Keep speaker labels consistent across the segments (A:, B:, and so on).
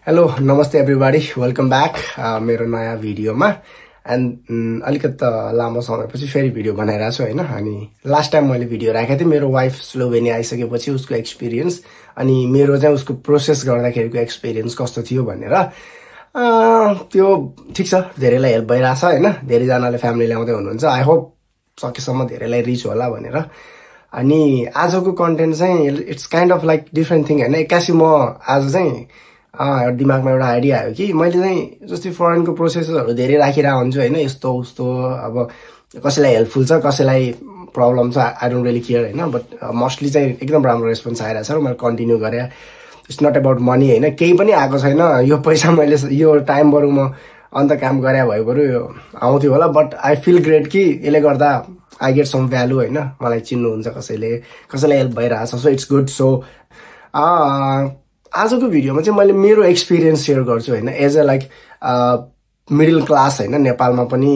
A: Hello नमस्ते everybody welcome back मेरो नयाँ भिडियोमा एन्ड अलिकति लामो समयपछि फेरि भिडियो बनाइरहेको छु हैन। अनि लास्ट टाइम मैले भिडियो राखेको थिएँ मेरो वाइफ स्लोभेनिया आइसकेपछि उसको एक्सपिरियन्स अनि मेरो चाहिँ उसको प्रोसेस गर्दाखेरिको एक्सपिरियन्स कस्तो थियो भनेर। त्यो ठिक छ, धेरैलाई हेल्प भइरहेछ हैन, धेरैजनाले फ्यामिली ल्याउँदै हुनुहुन्छ। आई होप सकेसम्म धेरैलाई रिच होला भनेर। अनि आजको कन्टेन्ट चाहिँ it's kind of like different thing हैन। एक्कासी म आज चाहिँ दिमागमा एउटा आइडिया आयो कि मैले चाहिँ जस्तै फरेनको प्रोसेसहरू धेरै राखिरहेको हुन्छु हैन, यस्तो उस्तो। अब कसैलाई हेल्पफुल छ कसैलाई प्रब्लम छ, आई डोन्ट रियली केयर हैन। बट मोस्टली चाहिँ एकदम राम्रो रेस्पोन्स आइरहेछ र मैले कन्टिन्यू गरेँ। इट्स नट अबाउट मनी हैन, केही पनि आएको छैन। यो पैसा मैले यो टाइम बरु म अन्त काम गरे भए बरु आउँथ्यो होला। बट आई फिल ग्रेट कि यसले गर्दा आई गेट सम भ्यालु हैन, मलाई चिन्नुहुन्छ कसैलाई हेल्प भइरहेछ। So it's good. सो आजको भिडियोमा चाहिँ मैले मेरो एक्सपिरियन्स सेयर गर्छु हैन। As a like middle class हैन, नेपालमा पनि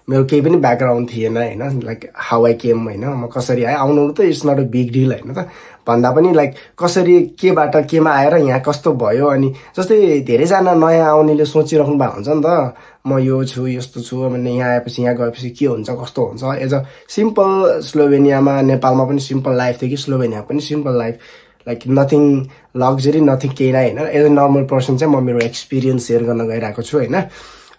A: मेरो केही पनि ब्याकग्राउन्ड थिएन हैन। लाइक हाउ आई केम हैन, म कसरी आएँ आउनु त it's not a big deal हैन त, भन्दा पनि लाइक कसरी केबाट केमा आएर यहाँ कस्तो भयो। अनि जस्तै धेरैजना नयाँ आउनेले सोचिराख्नु भएको हुन्छ नि त, म यो छु यस्तो छु, अनि यहाँ आएपछि यहाँ गएपछि के हुन्छ कस्तो हुन्छ। एज अ सिम्पल स्लोभेनियामा नेपालमा पनि सिम्पल लाइफ थियो कि स्लोभेनिया पनि simple life, like nothing luxury nothing केही नै हैन। एज अ नर्मल पर्सन चाहिँ म मेरो एक्सपिरियन्स सेयर गर्न गइरहेको छु हैन।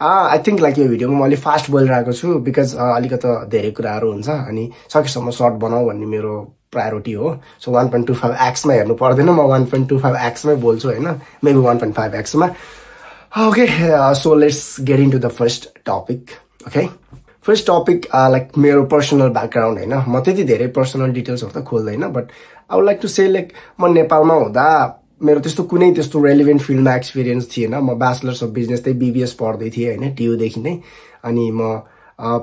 A: आई थिङ्क लाइक यो भिडियोमा म अलिक फास्ट बोलिरहेको छु बिकज अलिकति धेरै कुराहरू हुन्छ अनि सकेसम्म सर्ट बनाऊ भन्ने मेरो प्रायोरिटी हो। सो 1.25x मा हेर्नु पर्दैन, म 1.25x मै बोल्छु हैन, मेबी 1.5x मा। Okay, so let's get into the first topic. Okay, first topic like मेरो पर्सनल ब्याकग्राउन्ड हैन। म त्यति धेरै पर्सनल डिटेल्सहरू त खोल्दैन, but I would like to say like म नेपालमा हुँदा मेरो त्यस्तो कुनै त्यस्तो रेलिभेन्ट फिल्डमा एक्सपिरियन्स थिएन। म ब्याचलर्स अफ बिजनेस चाहिँ बीबीएस पढ्दै थिएँ हैन, टियुदेखि नै। अनि म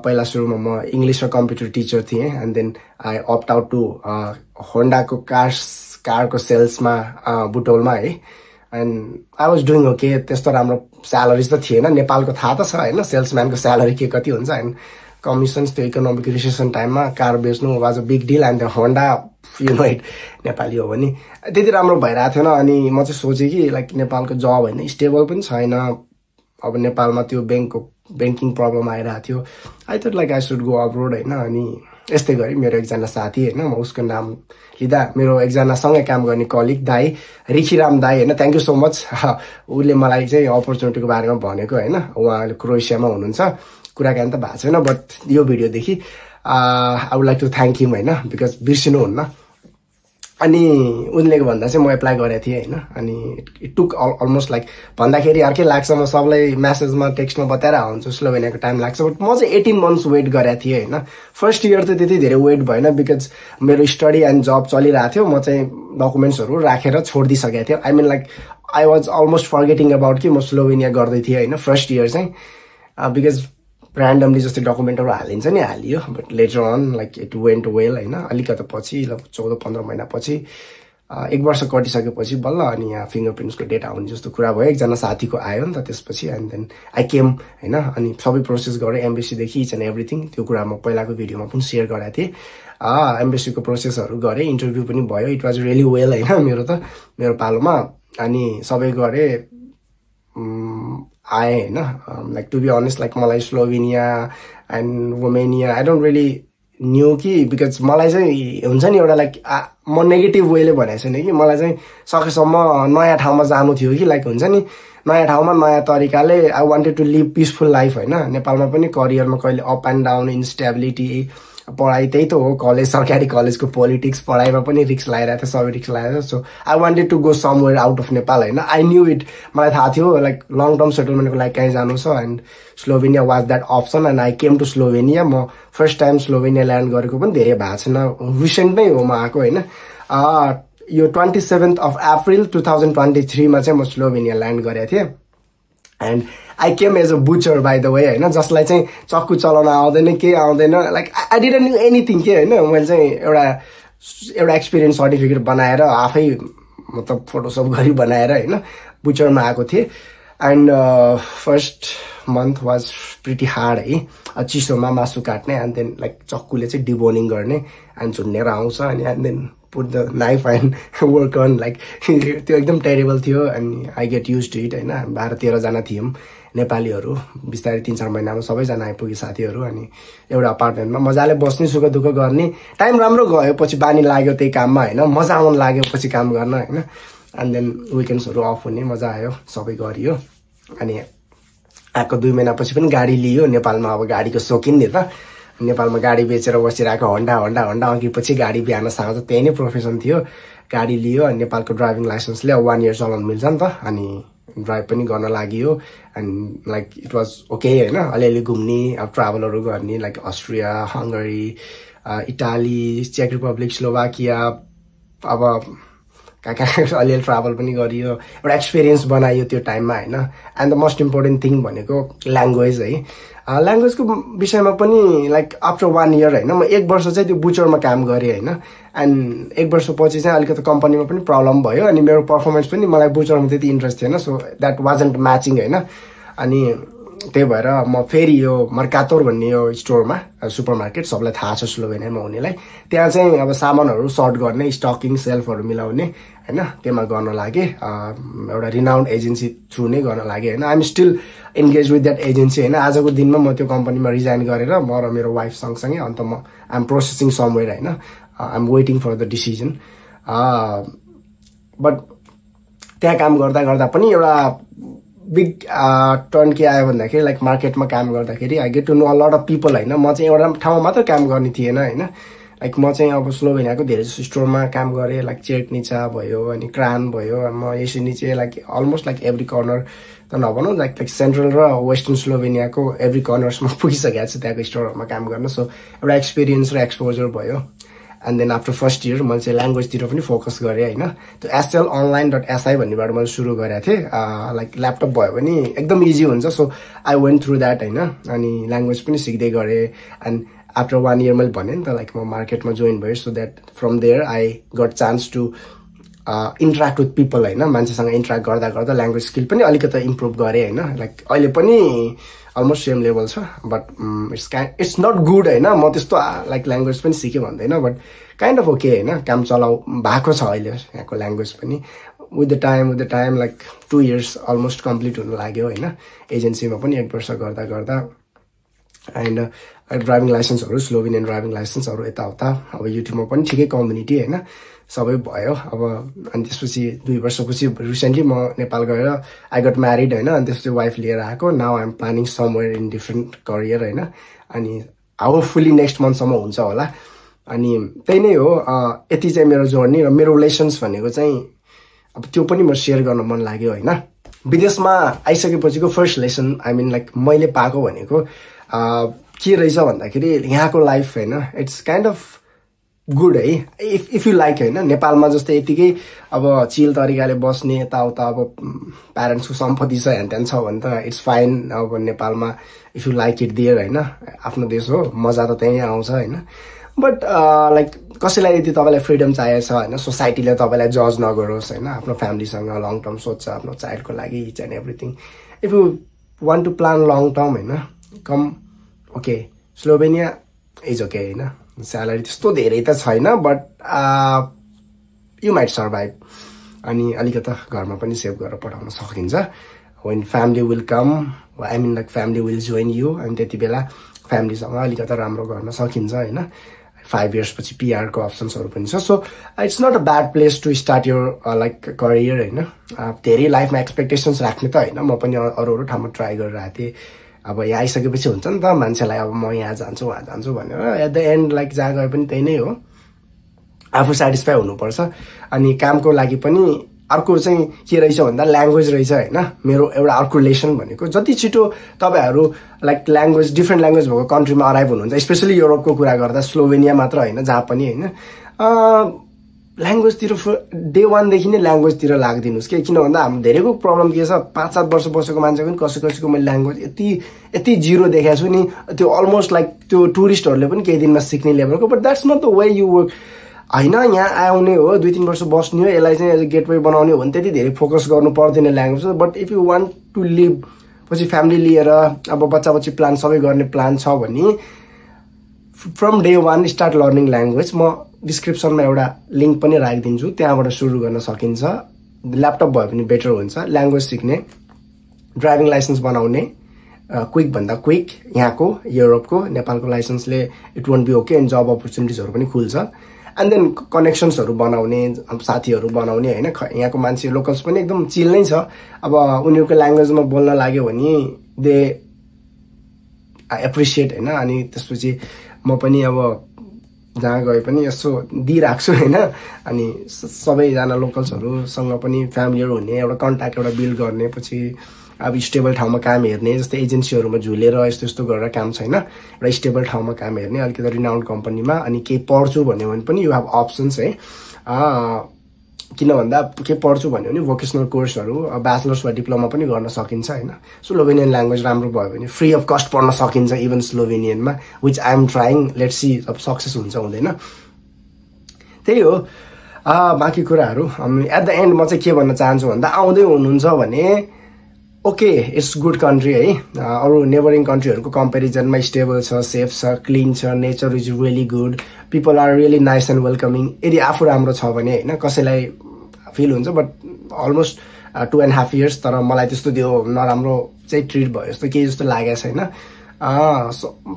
A: पहिला सुरुमा म इङ्ग्लिस र कम्प्युटर टिचर थिएँ and then I opt out to होन्डाको कारको सेल्समा बुटोलमा है। And I was doing okay, त्यस्तो राम्रो स्यालेरिज त थिएन, नेपालको थाहा त छ हैन सेल्सम्यानको स्यालेरी के कति हुन्छ। एन्ड कमिसन्स त्यो इकोनोमिक रिसेसन टाइममा कार बेच्नु was a big deal. And Honda you know it Nepali हो भने त्यति राम्रो भइरहेको थिएन। अनि म चाहिँ सोचेँ कि लाइक नेपालको जब होइन स्टेबल पनि छैन, अब नेपालमा त्यो ब्याङ्किङ प्रब्लम आइरहेको थियो। I thought like I should go abroad होइन। अनि यस्तै गरी मेरो एकजना साथी होइन, म उसको नाम लिँदा मेरो एकजना सँगै काम गर्ने कलिग दाई रिखिराम दाई होइन, थ्याङ्क यू सो मच। उसले मलाई चाहिँ अपर्च्युनिटीको बारेमा भनेको होइन। उहाँ क्रोएसियामा हुनुहुन्छ, कुराकानी त भएको छैन, बट यो भिडियोदेखि I would like to thank him होइन, बिकज बिर्सिनुहुन्न। अनि उनले भन्दा चाहिँ म एप्लाई गरेको थिएँ होइन। अनि इट टुक अलमोस्ट लाइक भन्दाखेरि अर्कै लाग्छ, म सबलाई म्यासेजमा टेक्स्टमा बताएर हुन्छु स्लोभेनियाको टाइम लाग्छ, बट म चाहिँ 18 मन्थ्स वेट गरेको थिएँ होइन। फर्स्ट इयर त त्यति धेरै वेट भएन बिकज मेरो स्टडी एन्ड जब चलिरहेको थियो। म चाहिँ डकुमेन्ट्सहरू राखेर छोडिदिइसकेको थिएँ। I mean like I was almost forgetting about कि म स्लोभेनिया गर्दै थिएँ होइन फर्स्ट इयर चाहिँ। बिकज ऱ्यान्डमली जस्तै डकुमेन्टहरू हालिन्छ नि, हालियो, but later on like it went well होइन। अलिकति पछि 14-15 महिना पछि 1 वर्ष कटिसकेपछि बल्ल अनि यहाँ फिङ्गरप्रिन्ट्सको डेटा आउने जस्तो कुरा भयो। एकजना साथीको आयो नि त त्यसपछि, एन्ड देन आई केम होइन। अनि सबै प्रोसेस गरेँ एम्बेसीदेखि इच एन्ड एभ्रिथिङ। त्यो कुरा म पहिलाको भिडियोमा पनि सेयर गरेको थिएँ। एम्बेसीको प्रोसेसहरू गरेँ, इन्टरभ्यू पनि भयो, इट वाज रियली वेल होइन मेरो पालोमा। अनि सबै गरेँ आएँ होइन। Like to be honest like मलाई Slovenia and Romania I don't really knew कि बिकज मलाई चाहिँ हुन्छ नि एउटा लाइक म नेगेटिभ वेले भनेको छैन कि, मलाई चाहिँ सकेसम्म नयाँ ठाउँमा जानु थियो कि लाइक हुन्छ नि नयाँ ठाउँमा नयाँ तरिकाले I wanted to live peaceful life होइन। नेपालमा पनि करियरमा कहिले अप एन्ड डाउन इन्स्टेबिलिटी, पढाइ त्यही त हो, कलेज सरकारी कलेजको पोलिटिक्स, पढाइमा पनि रिस्क लगाइरहेको थियो, सबै रिस्क लगाइरहेको थियो। So I wanted to go somewhere out of Nepal होइन। आई न्यू इट, मलाई थाहा थियो लाइक लङ टर्म सेटलमेन्टको लागि कहीँ जानु छ and Slovenia was that option. And I came to Slovenia. म फर्स्ट टाइम स्लोभेनिया ल्यान्ड गरेको पनि धेरै भएको छैन, रिसेन्ट नै हो म आएको होइन। यो 27 अप्रिल 2023 मा चाहिँ म स्लोभेनिया ल्यान्ड गरेको थिएँ। And I came as a butcher by the way होइन, जसलाई चाहिँ चक्कु चलाउन आउँदैन के आउँदैन, like I didn't knew anything के होइन। मैले चाहिँ एउटा एक्सपिरियन्स सर्टिफिकेट बनाएर आफै मतलब फोटोसप गरी बनाएर होइन बुचरमा आएको थिएँ। And first month was pretty hard है, चिसोमा मासु काट्ने एन्ड देन लाइक चक्कुले चाहिँ डिबोनिङ गर्ने एन्ड झुन्नेर आउँछ अनि and then put the knife and work on like त्यो एकदम टेरिबल थियो अनि I get use to it होइन 12-13 थियौँ नेपालीहरू बिस्तारै 3-4 महिनामा सबैजना आइपुगे साथीहरू अनि एउटा अपार्टमेन्टमा मजाले बस्ने सुख दुःख गर्ने टाइम राम्रो गयो पछि बानी लाग्यो त्यही काममा होइन मजा आउन लाग्यो पछि काम गर्न होइन एन्ड देन विकेन्ड्सहरू अफ हुने मजा आयो सबै गरियो अनि आएको 2 महिनापछि पनि गाडी लियो नेपालमा अब गाडीको शौकिन नि त नेपालमा गाडी बेचेर बसिरहेको हन्डा अघि पछि गाडी बिहान साँझ त्यही नै प्रोफेसन थियो गाडी लियो अनि नेपालको ड्राइभिङ लाइसेन्सले 1 इयर चलाउन मिल्छ नि त अनि ड्राइभ पनि गर्न लाग्यो and like it was okay होइन अलिअलि घुम्ने अब ट्राभलहरू गर्ने लाइक अस्ट्रिया हङ्गरी इटाली चेक रिपब्लिक स्लोभाकिया अब कहाँ अलिअलि ट्राभल पनि गरियो एउटा एक्सपिरियन्स बनायो त्यो टाइममा होइन and the most important thing भनेको ल्याङ्ग्वेज है ल्याङ्ग्वेजको विषयमा पनि लाइक आफ्टर 1 इयर होइन म 1 वर्ष चाहिँ त्यो बुचरमा काम गरेँ होइन एन्ड 1 वर्षपछि चाहिँ अलिकति कम्पनीमा पनि प्रब्लम भयो अनि मेरो पर्फर्मेन्स पनि मलाई बुचरमा त्यति इन्ट्रेस्ट थिएन सो द्याट वाजन्ट म्याचिङ होइन अनि त्यही भएर म फेरि यो मर्कातोर भन्ने यो स्टोरमा सुपर मार्केट सबलाई थाहा छ स्लोभेनियामा हुनेलाई त्यहाँ चाहिँ अब सामानहरू सर्ट गर्ने स्टकिङ सेल्फहरू मिलाउने होइन त्यसमा गर्न लागेँ एउटा रिनाउन्ड एजेन्सी थ्रु नै गर्न लागेँ होइन I'm still engage with that agency होइन आजको दिनमा म त्यो कम्पनीमा रिजाइन गरेर म र मेरो वाइफ सँगसँगै अन्त म आइएम प्रोसेसिङ समवेयर होइन I'm waiting for the decision but त्यहाँ काम गर्दा गर्दा पनि एउटा बिग टर्न के आयो भन्दाखेरि लाइक मार्केटमा काम गर्दाखेरि I get to know a lot of people होइन म चाहिँ एउटा ठाउँमा मात्र काम गर्ने थिएन होइन लाइक म चाहिँ अब स्लोभेनियाको धेरै जस्तो स्टोरमा काम गरेँ लाइक चेटनिचा भयो अनि क्रान भयो म यसरी चाहिँ like almost like every corner त नभनौँ लाइक सेन्ट्रल र वेस्टर्न स्लोभेनियाको एभ्री कर्नर्समा पुगिसकेको छु त्यहाँको स्टोरहरूमा काम गर्न सो एउटा एक्सपिरियन्स र एक्सपोजर भयो and then after first year मैले चाहिँ ल्याङ्ग्वेजतिर पनि फोकस गरेँ होइन त्यो SLonline.si भन्नेबाट मैले सुरु गरेको थिएँ लाइक ल्यापटप भयो भने एकदम इजी हुन्छ so I went through that होइन अनि ल्याङ्ग्वेज पनि सिक्दै गरेँ एन्ड आफ्टर 1 इयर मैले भनेँ नि त लाइक म मार्केटमा जोइन भएँ so that from there I got chance to interact with people होइन मान्छेसँग इन्ट्राक्ट गर्दा गर्दा ल्याङ्ग्वेज स्किल पनि अलिकति इम्प्रुभ गरेँ होइन लाइक अहिले पनि अलमोस्ट सेम लेभल छ बट इट्स नट गुड होइन म त्यस्तो लाइक ल्याङ्ग्वेज पनि सिकेँ भन्दैन बट काइन्ड अफ ओके होइन काम चलाउ भएको छ अहिले यहाँको ल्याङ्ग्वेज पनि with the time like 2 years almost complete हुन लाग्यो होइन एजेन्सीमा पनि 1 वर्ष गर्दा गर्दा एन्ड ड्राइभिङ लाइसेन्सहरू स्लोभेनियन ड्राइभिङ लाइसेन्सहरू यताउता अब युट्युबमा पनि ठिकै कम्युनिटी होइन सबै भयो अब अनि त्यसपछि 2 वर्षपछि रिसेन्टली म नेपाल गएर आई गट म्यारिड होइन अनि त्यसपछि वाइफ लिएर आएको now I'm planning somewhere in different career होइन अनि होपफुली नेक्स्ट मन्थसम्म हुन्छ होला अनि त्यही नै हो यति चाहिँ मेरो जर्नी र मेरो रिलेसन्स भनेको चाहिँ अब त्यो पनि म सेयर गर्न मन लाग्यो होइन विदेशमा आइसकेपछिको first lesson I mean like मैले पाएको भनेको के रहेछ भन्दाखेरि यहाँको लाइफ होइन इट्स काइन्ड अफ गुड है इफ यु लाइक होइन नेपालमा जस्तै यतिकै अब चिल तरिकाले बस्ने यताउता अब प्यारेन्ट्सको सम्पत्ति छ ह्यान त्यान छ भने त इट्स फाइन अब नेपालमा इफ यु लाइक इट दिएर होइन आफ्नो देश हो मजा त त्यहीँ आउँछ होइन बट लाइक कसैलाई यदि तपाईँलाई फ्रिडम चाहिएको छ होइन सोसाइटीले तपाईँलाई जज नगरोस् होइन आफ्नो फ्यामिलीसँग लङ टर्म सोध्छ आफ्नो चाइल्डको लागि each and everything if you want to plan long term होइन come okay Slovenia is okay होइन स्यालेरी त्यस्तो धेरै त छैन बट यु माइट सर्भाइभ अनि अलिकति घरमा पनि सेभ गरेर पठाउन सकिन्छ when family will come I mean like family will join you अनि त्यति बेला फ्यामिलीसँग अलिकति राम्रो गर्न सकिन्छ होइन 5 इयर्स पछि पिआरको अप्सन्सहरू पनि छ so it's not a bad place to start your like career होइन धेरै लाइफमा एक्सपेक्टेसन्स राख्ने त होइन म पनि अरू अरू ठाउँमा ट्राई गरिरहेको थिएँ अब यहाँ आइसकेपछि हुन्छ नि त मान्छेलाई अब म यहाँ जान्छु वहाँ जान्छु भनेर एट द एन्ड लाइक जहाँ गए पनि त्यही नै हो आफू सेटिस्फाई हुनुपर्छ अनि कामको लागि पनि अर्को चाहिँ के रहेछ भन्दा ल्याङ्ग्वेज रहेछ होइन मेरो एउटा अर्को रिलेसन भनेको जति छिटो तपाईँहरू लाइक ल्याङ्ग्वेज डिफ्रेन्ट ल्याङ्ग्वेज भएको कन्ट्रीमा अराइभ हुनुहुन्छ स्पेसली युरोपको कुरा गर्दा स्लोभेनिया मात्र होइन जहाँ पनि होइन ल्याङ्ग्वेजतिर डे 1 देखि नै ल्याङ्ग्वेजतिर लाग्दिनुहोस् कि किन भन्दा हाम्रो धेरैको प्रब्लम के छ 5-7 वर्ष बसेको मान्छे पनि कसैको मैले ल्याङ्ग्वेज यति जिरो देखाएको छु नि त्यो अलमोस्ट लाइक त्यो टुरिस्टहरूले पनि केही दिनमा सिक्ने लेभलको but that's not the way you work होइन यहाँ आउने हो 2-3 वर्ष बस्ने हो यसलाई चाहिँ गेटवे बनाउने हो भने त्यति धेरै फोकस गर्नु पर्दैन language but if you want to live पछि फ्यामिली लिएर अब बच्चा बच्ची प्लान सबै गर्ने प्लान छ भने from day 1 start learning language म डिस्क्रिप्सनमा एउटा लिङ्क पनि राखिदिन्छु, त्यहाँबाट सुरु गर्न सकिन्छ। ल्यापटप भयो भने बेटर हुन्छ। ल्याङ्ग्वेज सिक्ने, ड्राइभिङ लाइसेन्स बनाउने, क्विक भन्दा क्विक यहाँको युरोपको, नेपालको लाइसेन्सले it won't be okay, and जब अपर्च्युनिटिजहरू पनि खुल्छ। एन्ड देन कनेक्सन्सहरू बनाउने, साथीहरू बनाउने होइन। यहाँको मान्छे लोकल्स पनि एकदम चिल नै छ। अब उनीहरूको ल्याङ्ग्वेजमा बोल्न लाग्यो भने दे एप्रिसिएट होइन। अनि त्यसपछि म पनि अब जहाँ गए पनि यसो दिइराख्छु होइन। अनि सबैजना लोकल्सहरूसँग पनि फ्यामिलियर हुने, एउटा कन्ट्याक्ट एउटा बिल्ड गर्ने, पछि अब स्टेबल ठाउँमा काम हेर्ने, जस्तै एजेन्सीहरूमा झुलेर यस्तो यस्तो गरेर काम छैन। एउटा स्टेबल ठाउँमा काम हेर्ने, अलिकति रिनाउन्ड कम्पनीमा। अनि केही पढ्छु भन्यो भने पनि यु हेभ अप्सन्स है। किन भन्दा के पढ्छु भन्यो भने भोकेसनल कोर्सहरू ब्याचलर्स वा डिप्लोमा पनि गर्न सकिन्छ होइन। स्लोभेनियन ल्याङ्ग्वेज राम्रो भयो भने फ्री अफ कस्ट पढ्न सकिन्छ इभन स्लोभेनियनमा, which I am trying. Let's see अब सक्सेस हुन्छ हुँदैन, त्यही हो। बाँकी कुराहरू एट द एन्ड म चाहिँ के भन्न चाहन्छु भन्दा, आउँदै हुनुहुन्छ भने ओके, इट्स गुड कन्ट्री है। अरू नेबरिङ कन्ट्रीहरूको कम्पेरिजनमा स्टेबल छ, सेफ छ, क्लिन छ, nature is really good, people are really nice and welcoming. यदि आफू राम्रो छ भने होइन, कसैलाई फिल हुन्छ। बट अलमोस्ट 2.5 years, तर मलाई त्यस्तो त्यो नराम्रो चाहिँ ट्रिट भयो जस्तो केही जस्तो लागेको छैन।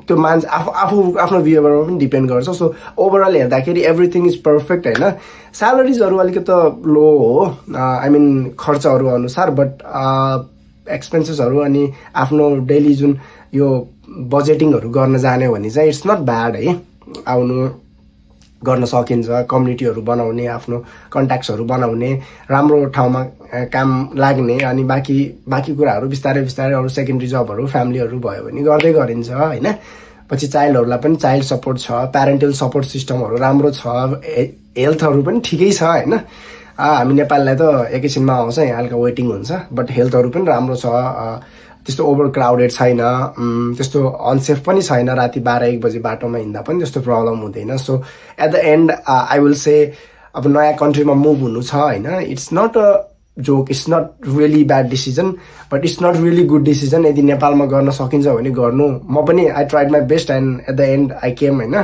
A: त्यो मान्छे आफ्नो बिहेभियरमा पनि डिपेन्ड गर्छ। सो ओभरअल हेर्दाखेरि एभ्रिथिङ इज पर्फेक्ट होइन। स्यालेरिजहरू अलिकति लो हो, आई मिन खर्चहरू अनुसार, बट एक्सपेन्सेसहरू अनि आफ्नो डेली जुन यो बजेटिङहरू गर्न जाने भने चाहिँ इट्स नट ब्याड है। आउनु गर्न सकिन्छ, कम्युनिटीहरू बनाउने, आफ्नो कन्ट्याक्ट्सहरू बनाउने, राम्रो ठाउँमा काम लाग्ने, अनि बाँकी कुराहरू बिस्तारै बिस्तारै अरू सेकेन्डरी जबहरू फ्यामिलीहरू भयो भने गर्दै गरिन्छ होइन। पछि चाइल्डहरूलाई पनि चाइल्ड सपोर्ट छ, प्यारेन्टल सपोर्ट सिस्टमहरू राम्रो छ, हेल्थहरू पनि ठिकै छ होइन। हामी नेपाललाई त एकैछिनमा आउँछ, यहाँ हल्का वेटिङ हुन्छ, बट हेल्थहरू पनि राम्रो छ। त्यस्तो ओभर क्राउडेड छैन, त्यस्तो अनसेफ पनि छैन। राति 12-1 बजे बाटोमा हिँड्दा पनि त्यस्तो प्रब्लम हुँदैन। So at the end I will say अब नयाँ कन्ट्रीमा मुभ हुनु छ होइन, it's not a joke, it's not really bad decision, but it's not really good decision. यदि नेपालमा गर्न सकिन्छ भने गर्नु। म पनि I tried my best and at the end I came होइन।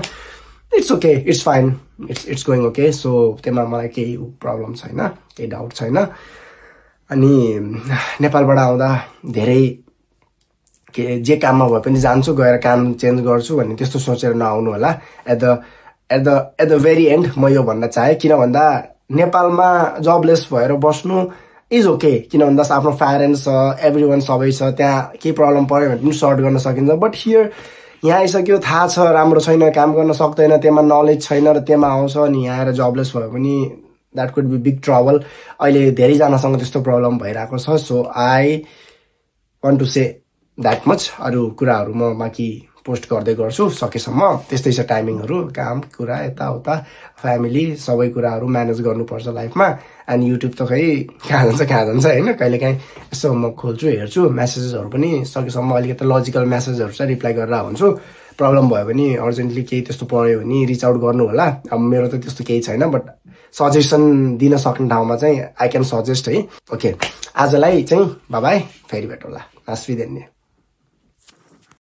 A: It's okay, it's fine, it's going okay. So त्यसमा मलाई केही प्रब्लम छैन, केही डाउट छैन। अनि नेपालबाट आउँदा धेरै जे काममा भए पनि जान्छु, गएर काम चेन्ज गर्छु भन्ने त्यस्तो सोचेर नआउनु होला। एट द भेरी एन्ड म यो भन्न चाहेँ, किन भन्दा नेपालमा जबलेस भएर बस्नु इज ओके। किन भन्दा आफ्नो प्यारेन्ट्स छ, एभ्री सबै छ, त्यहाँ केही प्रब्लम पऱ्यो भने पनि सर्ट गर्न सकिन्छ। बट हियर यहाँ आइसक्यो, थाहा छ राम्रो छैन, काम गर्न सक्दैन, त्यसमा नलेज छैन र त्यसमा आउँछ, अनि यहाँ आएर जबलेस भयो भने that could be big trouble. अहिले धेरैजनासँग त्यस्तो प्रब्लम भइरहेको छ। So I want to say that much. अरू कुराहरू म बाँकी पोस्ट गर्दै गर्छु सकेसम्म। त्यस्तै छ टाइमिङहरू, काम कुरा यताउता फ्यामिली सबै कुराहरू म्यानेज गर्नुपर्छ लाइफमा। एन्ड युट्युब त खै कहाँ जान्छ होइन। कहिलेकाहीँ यसो म खोल्छु, हेर्छु, म्यासेजेसहरू पनि सकेसम्म अलिकति लजिकल म्यासेजहरू चाहिँ रिप्लाई गरेर हुन्छु। प्रब्लम भयो भने अर्जेन्टली केही त्यस्तो पऱ्यो भने रिच आउट गर्नु होला। अब मेरो त त्यस्तो केही छैन, बट सजेसन दिन सक्ने ठाउँमा चाहिँ आई क्यान सजेस्ट है। ओके, आजलाई चाहिँ बाई, फेरि भेटौँला। नास्विदेन्ने।